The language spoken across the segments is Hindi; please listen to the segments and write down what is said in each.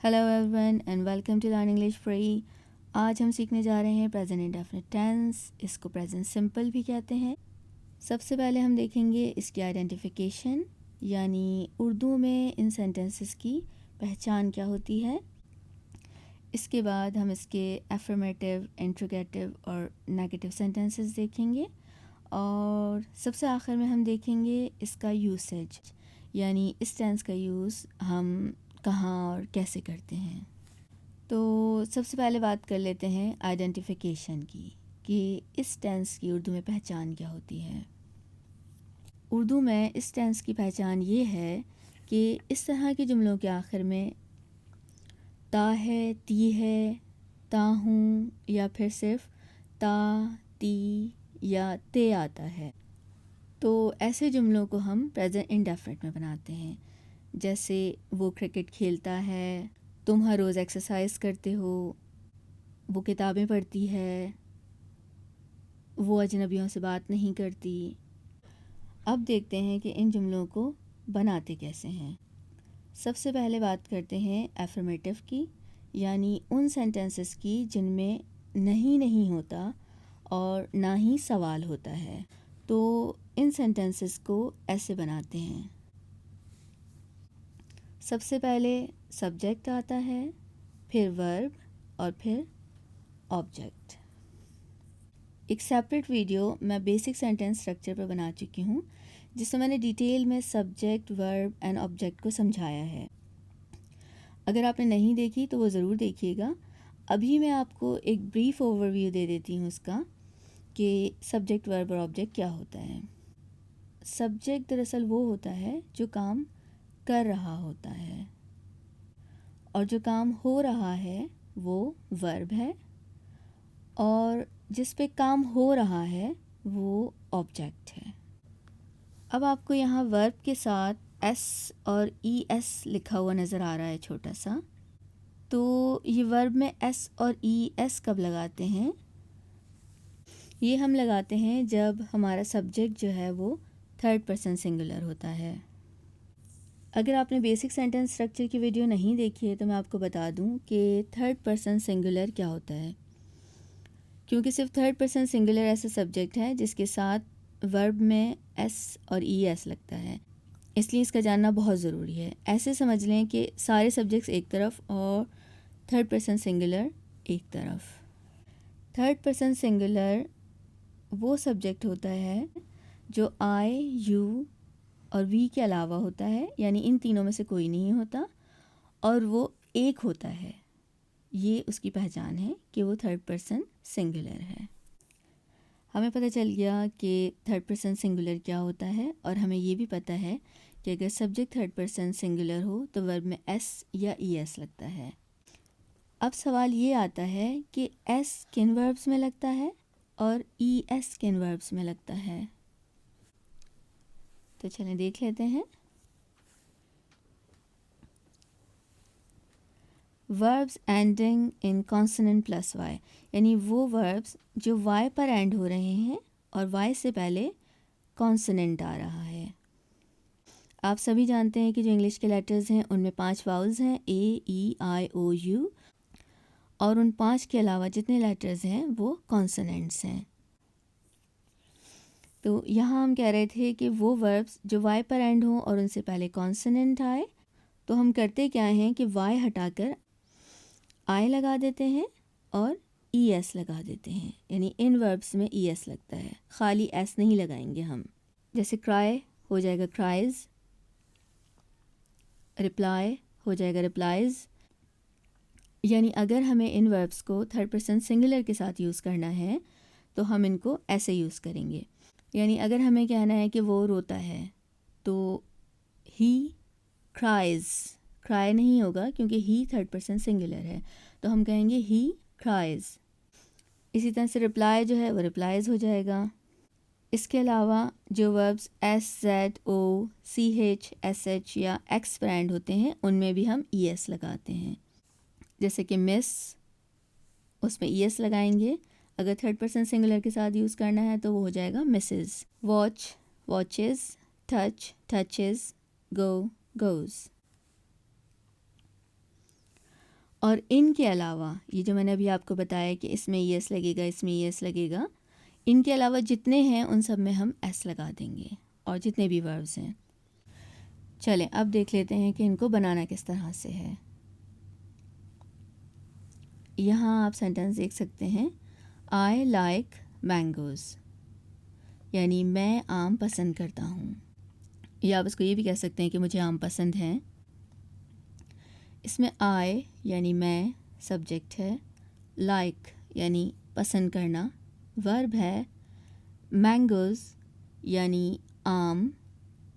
Hello everyone and welcome to learn English free. आज हम सीखने जा रहे हैं प्रेजेंट इंडेफिनिट टेंस। इसको प्रेजेंट सिंपल भी कहते हैं। सबसे पहले हम देखेंगे इसकी आइडेंटिफिकेशन, यानी उर्दू में इन सेंटेंसेस की पहचान क्या होती है। इसके बाद हम इसके एफर्मेटिव, इंट्रोगेटिव और नेगेटिव सेंटेंसेस देखेंगे और सबसे आखिर में हम देखेंगे इसका यूसेज, यानी इस टेंस का यूज़ हम कहाँ और कैसे करते हैं। तो सबसे पहले बात कर लेते हैं आइडेंटिफिकेशन की कि इस टेंस की उर्दू में पहचान क्या होती है। उर्दू में इस टेंस की पहचान ये है कि इस तरह के जुमलों के आखिर में ता है, ती है, ता हूँ या फिर सिर्फ ता, ती या ते आता है। तो ऐसे जुमलों को हम प्रेजेंट इंडेफिनिट में बनाते हैं। जैसे वो क्रिकेट खेलता है, तुम हर रोज़ एक्सरसाइज करते हो, वो किताबें पढ़ती है, वो अजनबियों से बात नहीं करती। अब देखते हैं कि इन जुमलों को बनाते कैसे हैं। सबसे पहले बात करते हैं एफर्मेटिव की, यानी उन सेंटेंसेस की जिनमें नहीं होता और ना ही सवाल होता है। तो इन सेंटेंसेस को ऐसे बनाते हैं। सबसे पहले सब्जेक्ट आता है, फिर वर्ब और फिर ऑब्जेक्ट। एक सेपरेट वीडियो मैं बेसिक सेंटेंस स्ट्रक्चर पर बना चुकी हूँ, जिसमें मैंने डिटेल में सब्जेक्ट, वर्ब एंड ऑब्जेक्ट को समझाया है। अगर आपने नहीं देखी तो वो ज़रूर देखिएगा। अभी मैं आपको एक ब्रीफ ओवरव्यू दे देती हूँ उसका कि सब्जेक्ट, वर्ब और ऑब्जेक्ट क्या होता है। सब्जेक्ट दरअसल वो होता है जो काम कर रहा होता है, और जो काम हो रहा है वो वर्ब है, और जिस पे काम हो रहा है वो ऑब्जेक्ट है। अब आपको यहाँ वर्ब के साथ एस और ई एस लिखा हुआ नज़र आ रहा है छोटा सा। तो ये वर्ब में एस और ई एस कब लगाते हैं? ये हम लगाते हैं जब हमारा सब्जेक्ट जो है वो थर्ड पर्सन सिंगुलर होता है। अगर आपने बेसिक सेंटेंस स्ट्रक्चर की वीडियो नहीं देखी है तो मैं आपको बता दूं कि थर्ड पर्सन सिंगुलर क्या होता है। क्योंकि सिर्फ थर्ड पर्सन सिंगुलर ऐसा सब्जेक्ट है जिसके साथ वर्ब में एस और ई एस लगता है, इसलिए इसका जानना बहुत ज़रूरी है। ऐसे समझ लें कि सारे सब्जेक्ट्स एक तरफ और थर्ड पर्सन सिंगुलर एक तरफ। थर्ड पर्सन सिंगुलर वो सब्जेक्ट होता है जो आई, यू और वी के अलावा होता है, यानी इन तीनों में से कोई नहीं होता, और वो एक होता है। ये उसकी पहचान है कि वो थर्ड पर्सन सिंगुलर है। हमें पता चल गया कि थर्ड पर्सन सिंगुलर क्या होता है, और हमें ये भी पता है कि अगर सब्जेक्ट थर्ड पर्सन सिंगुलर हो तो वर्ब में एस या ई एस लगता है। अब सवाल ये आता है कि एस किन वर्ब्स में लगता है और ई एस किन वर्ब्स में लगता है। तो चलें देख लेते हैं। Verbs ending in consonant plus Y, यानी वो वर्ब्स जो वाई पर एंड हो रहे हैं और वाई से पहले कॉन्सोनेंट आ रहा है। आप सभी जानते हैं कि जो इंग्लिश के लेटर्स हैं उनमें 5 वाउल्स हैं, ए, ई, आई, ओ, यू, और उन 5 के अलावा जितने लेटर्स हैं वो कॉन्सोनेंट्स हैं। तो यहाँ हम कह रहे थे कि वो वर्ब्स जो वाई पर एंड हों और उनसे पहले कॉन्सोनेंट आए, तो हम करते क्या हैं कि वाई हटाकर आई लगा देते हैं और ई एस लगा देते हैं, यानी इन वर्ब्स में ई एस लगता है, खाली एस नहीं लगाएंगे हम। जैसे क्राई हो जाएगा क्राइज, रिप्लाई हो जाएगा रिप्लाइज। यानी अगर हमें इन वर्ब्स को थर्ड पर्सन सिंगुलर के साथ यूज़ करना है तो हम इनको ऐसे यूज़ करेंगे। यानी अगर हमें कहना है कि वो रोता है तो ही क्राइज, क्राई नहीं होगा क्योंकि ही थर्ड पर्सन सिंगुलर है, तो हम कहेंगे ही क्राइज। इसी तरह से रिप्लाई जो है वो रिप्लाइज हो जाएगा। इसके अलावा जो वर्ब्स एस, जेड, ओ, सी, एच, एस, एच या एक्स पर एंड होते हैं उनमें भी हम ई एस लगाते हैं। जैसे कि मिस, उसमें ई एस लगाएंगे। अगर थर्ड पर्सन सिंगुलर के साथ यूज़ करना है तो वो हो जाएगा misses. Watch, watches, touch, touches, go, goes. और इनके अलावा ये जो मैंने अभी आपको बताया कि इसमें यस लगेगा, इसमें यस लगेगा, इनके अलावा जितने हैं उन सब में हम एस लगा देंगे, और जितने भी वर्ब्स हैं। चलें अब देख लेते हैं कि इनको बनाना किस तरह से है। यहाँ आप सेंटेंस देख सकते हैं, आई लाइक मैंगोज़, यानी मैं आम पसंद करता हूँ, या आप इसको ये भी कह सकते हैं कि मुझे आम पसंद हैं। इसमें आई यानी मैं सब्जेक्ट है, लाइक यानी पसंद करना वर्ब है, मैंगोज़ यानी आम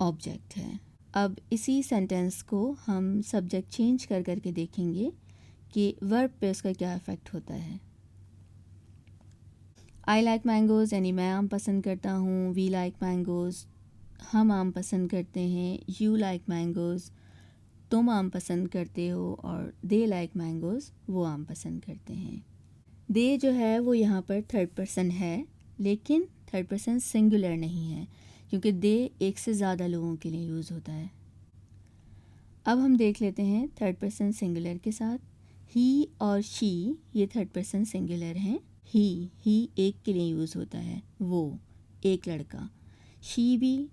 ऑब्जेक्ट है। अब इसी सेंटेंस को हम सब्जेक्ट चेंज कर करके देखेंगे कि वर्ब पे उसका क्या इफ़ेक्ट होता है। आई लाइक मैंगोज़ यानी मैं आम पसंद करता हूँ, वी लाइक मैंगोज़ हम आम पसंद करते हैं, यू लाइक मैंगोज़ तुम आम पसंद करते हो, और दे लाइक मैंगोज़ वो आम पसंद करते हैं। दे जो है वो यहाँ पर थर्ड पर्सन है, लेकिन थर्ड पर्सन सिंगुलर नहीं है, क्योंकि दे एक से ज़्यादा लोगों के लिए यूज़ होता है। अब हम देख लेते हैं थर्ड पर्सन सिंगुलर के साथ। ही और शी ये थर्ड पर्सन सिंगुलर हैं। ही एक के लिए यूज़ होता है, वो एक लड़का। शी भी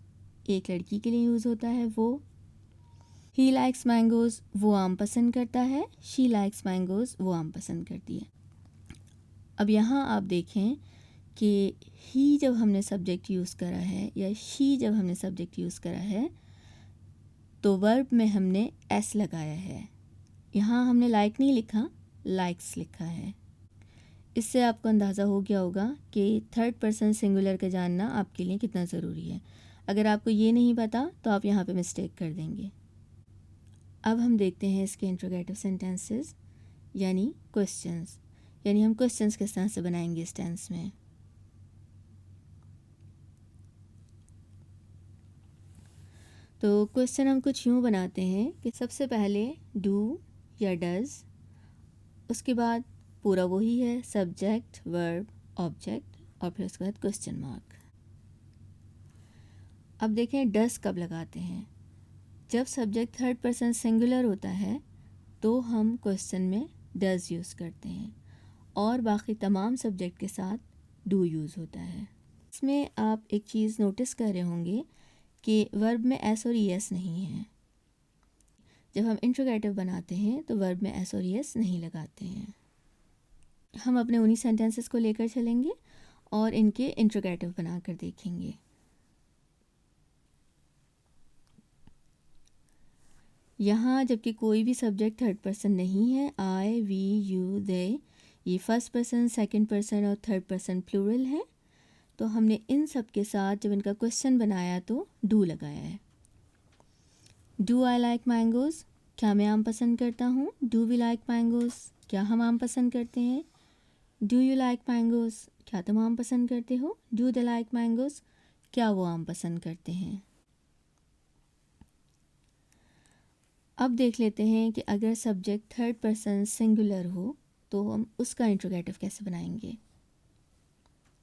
एक लड़की के लिए यूज़ होता है, वो। ही लाइक्स मैंगोज़ वो आम पसंद करता है, शी लाइक्स मैंगोज़ वो आम पसंद करती है। अब यहाँ आप देखें कि ही जब हमने सब्जेक्ट यूज़ करा है या शी जब हमने सब्जेक्ट यूज़ करा है तो वर्ब में हमने एस लगाया है। यहाँ हमने लाइक नहीं लिखा, लाइक्स लिखा है। इससे आपको अंदाज़ा हो गया होगा कि थर्ड पर्सन सिंगुलर का जानना आपके लिए कितना ज़रूरी है। अगर आपको ये नहीं पता तो आप यहाँ पे मिस्टेक कर देंगे। अब हम देखते हैं इसके इंट्रोगेटिव सेंटेंसेस यानी क्वेश्चंस, यानी हम क्वेश्चंस किस तरह से बनाएंगे इस टेंस में। तो क्वेश्चन हम कुछ यूँ बनाते हैं कि सबसे पहले डू या डज़, उसके बाद पूरा वही है सब्जेक्ट वर्ब ऑब्जेक्ट, और फिर उसके बाद क्वेश्चन मार्क। अब देखें डज़ कब लगाते हैं। जब सब्जेक्ट थर्ड पर्सन सिंगुलर होता है तो हम क्वेश्चन में डज़ यूज़ करते हैं, और बाकी तमाम सब्जेक्ट के साथ डू यूज़ होता है। इसमें आप एक चीज़ नोटिस कर रहे होंगे कि वर्ब में एस और ई एस नहीं है। जब हम इंट्रोगेटिव बनाते हैं तो वर्ब में एस और ई एस नहीं लगाते हैं। हम अपने उन्हीं सेंटेंसेस को लेकर चलेंगे और इनके इंट्रोगेटिव बनाकर देखेंगे। यहाँ जबकि कोई भी सब्जेक्ट थर्ड पर्सन नहीं है, आई वी यू दे ये फर्स्ट पर्सन सेकंड पर्सन और थर्ड पर्सन प्लूरल है, तो हमने इन सब के साथ जब इनका क्वेश्चन बनाया तो डू लगाया है। डू आई लाइक मैंगोज़ क्या मैं आम पसंद करता हूँ, डू वी लाइक मैंगोज़ क्या हम आम पसंद करते हैं, डू यू लाइक मैंगोज़ क्या तुम आम पसंद करते हो, डू दे लाइक मैंगोज़ क्या वो आम पसंद करते हैं। अब देख लेते हैं कि अगर सब्जेक्ट थर्ड पर्सन सिंगुलर हो तो हम उसका इंट्रोगेटिव कैसे बनाएंगे।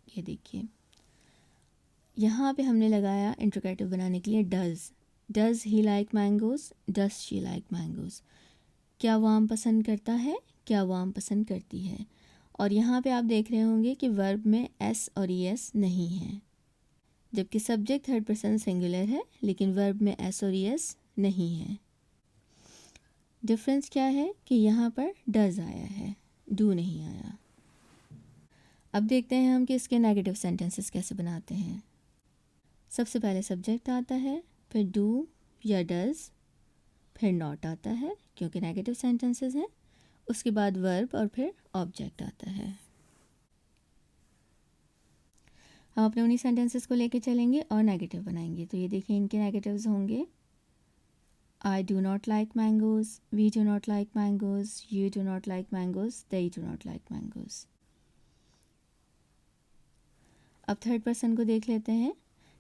ये देखिए यहाँ पे हमने लगाया इंट्रोगेटिव बनाने के लिए does he like mangoes, does she like mangoes क्या वो आम पसंद करता है, क्या वो आम पसंद करती है। और यहाँ पे आप देख रहे होंगे कि वर्ब में एस और ई एस नहीं है, जबकि सब्जेक्ट थर्ड पर्सन सिंगुलर है लेकिन वर्ब में एस और ई एस नहीं है। डिफरेंस क्या है कि यहाँ पर डज़ आया है, डू नहीं आया। अब देखते हैं हम कि इसके नेगेटिव सेंटेंसेस कैसे बनाते हैं। सबसे पहले सब्जेक्ट आता है, फिर डू या डज़, फिर नॉट आता है क्योंकि नेगेटिव सेंटेंसेस हैं, उसके बाद वर्ब और फिर ऑब्जेक्ट आता है। हम अपने उन्हीं सेंटेंसेस को लेके चलेंगे और नेगेटिव बनाएंगे। तो ये देखिए इनके नेगेटिव्स होंगे, I do not like mangoes, we do not like mangoes, you do not like mangoes, they do not like mangoes. अब थर्ड पर्सन को देख लेते हैं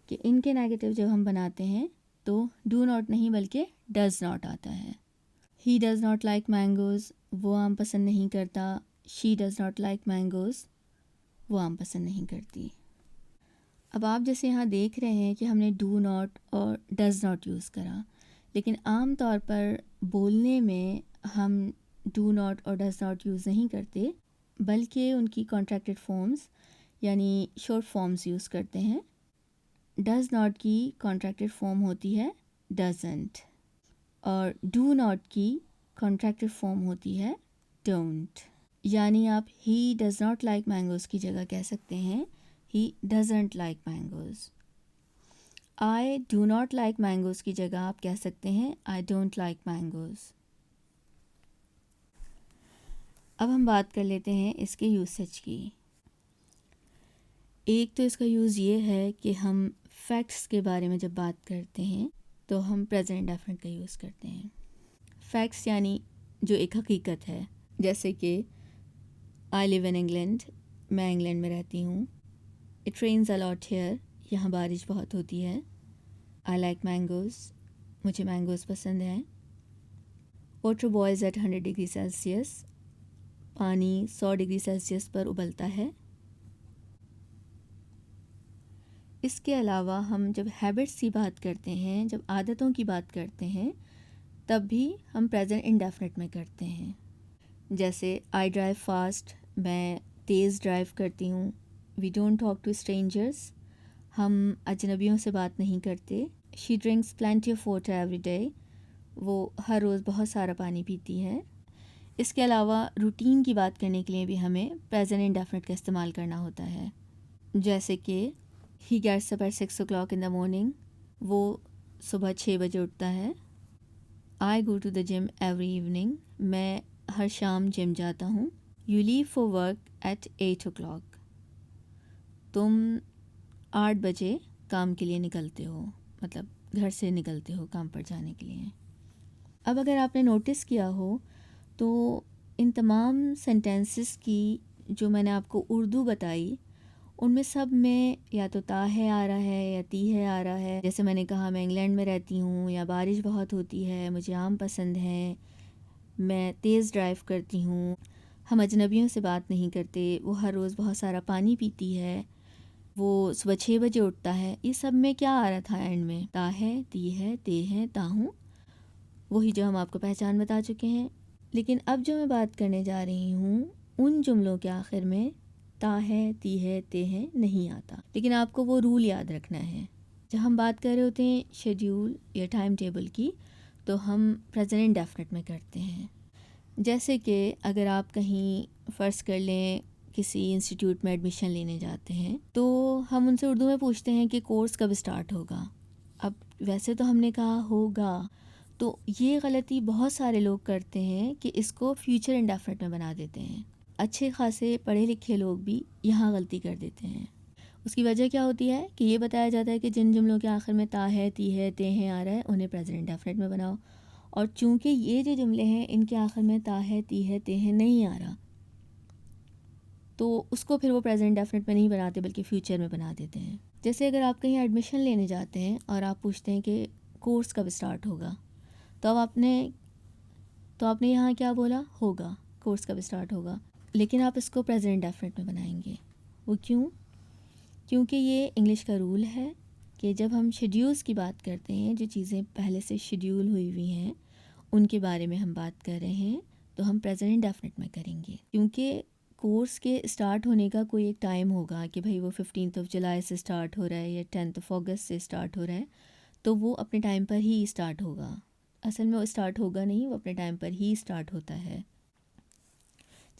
कि इनके नेगेटिव जब हम बनाते हैं तो डू नॉट नहीं बल्कि डज़ नॉट आता है। He does not like mangoes वो आम पसंद नहीं करता, she does not like mangoes वो आम पसंद नहीं करती। अब आप जैसे यहाँ देख रहे हैं कि हमने डू नॉट और डज़ नॉट यूज़ करा, लेकिन आम तौर पर बोलने में हम डू नॉट और डज़ नॉट यूज़ नहीं करते, बल्कि उनकी कॉन्ट्रैक्टेड फॉर्म्स यानी शॉर्ट फॉर्म्स यूज़ करते हैं। डज़ नॉट की कॉन्ट्रैक्टेड फॉर्म होती है डज़ंट, और डू नॉट की कॉन्ट्रैक्टेड फॉर्म होती है डोंट। यानी आप he does not like mangoes की जगह कह सकते हैं ही doesn't like mangoes. I do not like mangoes की जगह आप कह सकते हैं आई डोंट लाइक मैंगोज़। अब हम बात कर लेते हैं इसके यूसेज की। एक तो इसका यूज़ ये है कि हम फैक्ट्स के बारे में जब बात करते हैं तो हम प्रेजेंट इंडेफिनिट का यूज़ करते हैं। फैक्ट्स यानी जो एक हकीकत है, जैसे कि आई लिव इन इंग्लैंड, मैं इंग्लैंड में रहती हूँ। It rains a lot here, यहाँ बारिश बहुत होती है। आई लाइक मैंगोज़, मुझे मैंगोज़ पसंद हैं। Water boils at 100 degree Celsius, पानी 100 डिग्री सेल्सियस पर उबलता है। इसके अलावा हम जब हैबिट्स की बात करते हैं, जब आदतों की बात करते हैं, तब भी हम प्रेजेंट इंडेफिनिट में करते हैं। जैसे आई ड्राइव फास्ट, मैं तेज़ ड्राइव करती हूँ। We don't talk to strangers, हम अजनबियों से बात नहीं करते। She drinks plenty of water every day, वो हर रोज़ बहुत सारा पानी पीती है। इसके अलावा रूटीन की बात करने के लिए भी हमें प्रेजेंट इंडेफिनिट का इस्तेमाल करना होता है। जैसे कि he gets up at 6 o'clock in the morning, वो सुबह 6 बजे उठता है। I go to the gym every evening, मैं हर शाम जिम जाता हूँ। You leave for work at 8 o'clock, तुम 8 बजे काम के लिए निकलते हो, मतलब घर से निकलते हो काम पर जाने के लिए। अब अगर आपने नोटिस किया हो तो इन तमाम सेंटेंसेस की जो मैंने आपको उर्दू बताई, उनमें सब में या तो ता है आ रहा है या ती है आ रहा है। जैसे मैंने कहा मैं इंग्लैंड में रहती हूँ, या बारिश बहुत होती है, मुझे आम पसंद हैं, मैं तेज़ ड्राइव करती हूँ, हम अजनबियों से बात नहीं करते, वो हर रोज़ बहुत सारा पानी पीती है, वो सुबह 6 बजे उठता है। ये सब में क्या आ रहा था एंड में? ता है, ती है, ते हैं, ता हूँ, वही जो हम आपको पहचान बता चुके हैं। लेकिन अब जो मैं बात करने जा रही हूँ, उन जुमलों के आखिर में ता है, ती है, ते हैं नहीं आता। लेकिन आपको वो रूल याद रखना है। जब हम बात कर रहे होते हैं शेड्यूल या टाइम टेबल की, तो हम प्रेजेंट इंडेफिनिट में करते हैं। जैसे कि अगर आप कहीं फ़र्ज़ कर लें किसी इंस्टीट्यूट में एडमिशन लेने जाते हैं, तो हम उनसे उर्दू में पूछते हैं कि कोर्स कब स्टार्ट होगा। अब वैसे तो हमने कहा होगा, तो ये गलती बहुत सारे लोग करते हैं कि इसको फ्यूचर इंडेफिनिट में बना देते हैं। अच्छे खासे पढ़े लिखे लोग भी यहाँ गलती कर देते हैं। उसकी वजह क्या होती है कि ये बताया जाता है कि जिन जुमलों के आखिर में ता है, ती है, ते हैं आ रहा है, उन्हें प्रेजेंट इंडेफिनिट में बनाओ। और चूंकि ये जो जुमले हैं इनके आखिर में ता है, ती है, ते हैं नहीं आ रहा, तो उसको फिर वो प्रेजेंट इंडेफिनिट में नहीं बनाते बल्कि फ्यूचर में बना देते हैं। जैसे अगर आप कहीं एडमिशन लेने जाते हैं और आप पूछते हैं कि कोर्स कब स्टार्ट होगा, तो अब आपने यहाँ क्या बोला? होगा, कोर्स कब स्टार्ट होगा। लेकिन आप इसको प्रेजेंट इंडेफिनिट में बनाएंगे। वो क्यों? क्योंकि ये इंग्लिश का रूल है कि जब हम शेड्यूल्स की बात करते हैं, जो चीज़ें पहले से शेड्यूल हुई हुई हैं उनके बारे में हम बात कर रहे हैं, तो हम प्रेजेंट इंडेफिनिट में करेंगे। क्योंकि कोर्स के स्टार्ट होने का कोई एक टाइम होगा कि भाई वो 15 जुलाई से स्टार्ट हो रहा है या 10 अगस्त से स्टार्ट हो रहा है, तो वो अपने टाइम पर ही स्टार्ट होगा। असल में वो स्टार्ट होगा नहीं, वो अपने टाइम पर ही स्टार्ट होता है।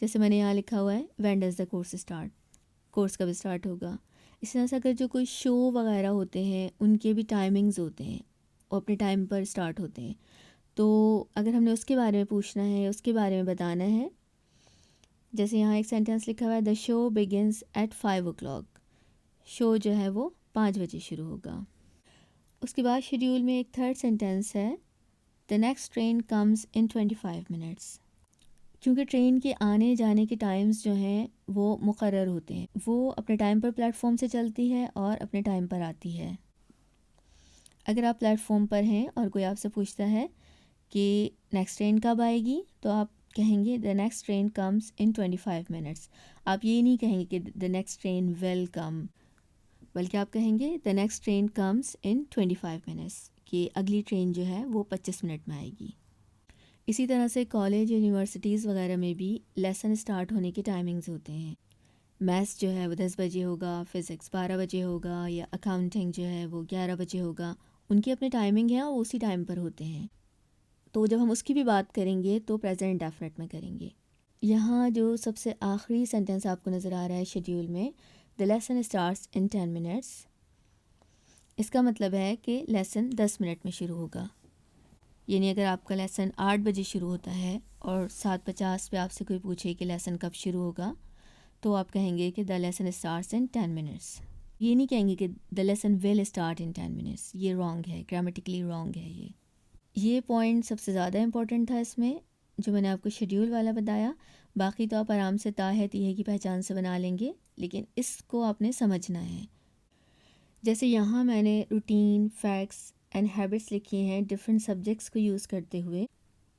जैसे मैंने यहाँ लिखा हुआ है when does the course start, course कब स्टार्ट होगा। इस तरह से अगर जो कोई शो वगैरह होते हैं उनके भी टाइमिंग्स होते हैं, वो अपने टाइम पर स्टार्ट होते हैं, तो अगर हमने उसके बारे में पूछना है, उसके बारे में बताना है, जैसे यहाँ एक सेंटेंस लिखा हुआ है the show begins at 5 o'clock, show जो है वो 5 बजे शुरू होगा। उसके बाद शेड्यूल में एक थर्ड सेंटेंस है the next train comes in 25 minutes, क्योंकि ट्रेन के आने जाने के टाइम्स जो हैं वो मुकर्रर होते हैं, वो अपने टाइम पर प्लेटफॉर्म से चलती है और अपने टाइम पर आती है। अगर आप प्लेटफॉर्म पर हैं और कोई आपसे पूछता है कि नेक्स्ट ट्रेन कब आएगी, तो आप कहेंगे the next train comes in 25 minutes। आप ये नहीं कहेंगे कि the next train will come, बल्कि आप कहेंगे the next train comes in 25 minutes, कि अगली ट्रेन जो है वो 25 मिनट में आएगी। इसी तरह से कॉलेज यूनिवर्सिटीज़ वगैरह में भी लेसन स्टार्ट होने के टाइमिंग्स होते हैं। मैथ्स जो है वो 10 बजे होगा, फ़िज़िक्स 12 बजे होगा, या अकाउंटिंग जो है वो 11 बजे होगा। उनकी अपने टाइमिंग है और उसी टाइम पर होते हैं। तो जब हम उसकी भी बात करेंगे तो प्रेजेंट डेफिनेट में करेंगे। यहाँ जो सबसे आखिरी सेंटेंस आपको नज़र आ रहा है शेड्यूल में, the lesson starts in 10 minutes, इसका मतलब है कि लेसन 10 मिनट में शुरू होगा। यानी अगर आपका लेसन 8 बजे शुरू होता है और 7:50 पे आपसे कोई पूछे कि लेसन कब शुरू होगा, तो आप कहेंगे कि the lesson starts in 10 minutes. ये नहीं कहेंगे कि the lesson will start in 10 minutes. ये रॉन्ग है, ग्रामेटिकली रॉन्ग है। ये पॉइंट सबसे ज़्यादा इंपॉर्टेंट था इसमें, जो मैंने आपको शेड्यूल वाला बताया। बाकी तो आप आराम से ता है तीहे की पहचान से बना लेंगे, लेकिन इसको आपने समझना है। जैसे यहाँ मैंने रूटीन, फैक्ट्स एंड हैबिट्स लिखे हैं डिफरेंट सब्जेक्ट्स को यूज़ करते हुए।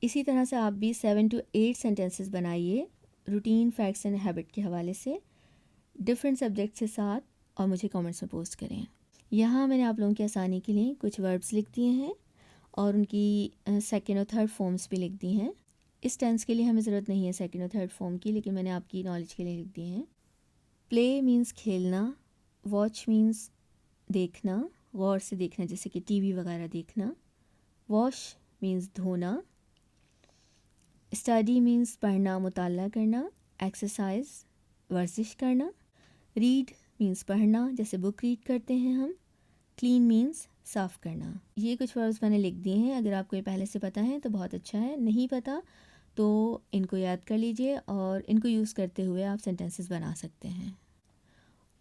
इसी तरह से आप भी 7 to 8 सेंटेंसेस बनाइए रूटीन, फैक्ट्स एंड हैबिट के हवाले से डिफरेंट सब्जेक्ट्स के साथ, और मुझे कमेंट्स में पोस्ट करें। यहाँ मैंने आप लोगों की आसानी के लिए कुछ वर्ब्स लिख दिए हैं और उनकी सेकेंड और थर्ड फॉर्म्स भी लिख दी हैं। इस टेंस के लिए हमें ज़रूरत नहीं है सेकेंड और थर्ड फॉर्म की, लेकिन मैंने आपकी नॉलेज के लिए लिख दिए हैं। प्ले मीन्स खेलना, वॉच मीन्स देखना, गौर से देखना, जैसे कि टीवी वगैरह देखना। वॉश मीन्स धोना। स्टडी मीन्स पढ़ना, मुताला करना। एक्सरसाइज वर्जिश करना। रीड मीन्स पढ़ना, जैसे बुक रीड करते हैं हम। क्लीन मीन्स साफ़ करना। ये कुछ वर्ड्स मैंने लिख दिए हैं। अगर आपको ये पहले से पता है तो बहुत अच्छा है, नहीं पता तो इनको याद कर लीजिए और इनको यूज़ करते हुए आप सेंटेंसेस बना सकते हैं।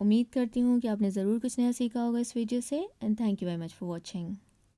उम्मीद करती हूँ कि आपने ज़रूर कुछ नया सीखा होगा इस वीडियो से, and thank you very much for watching.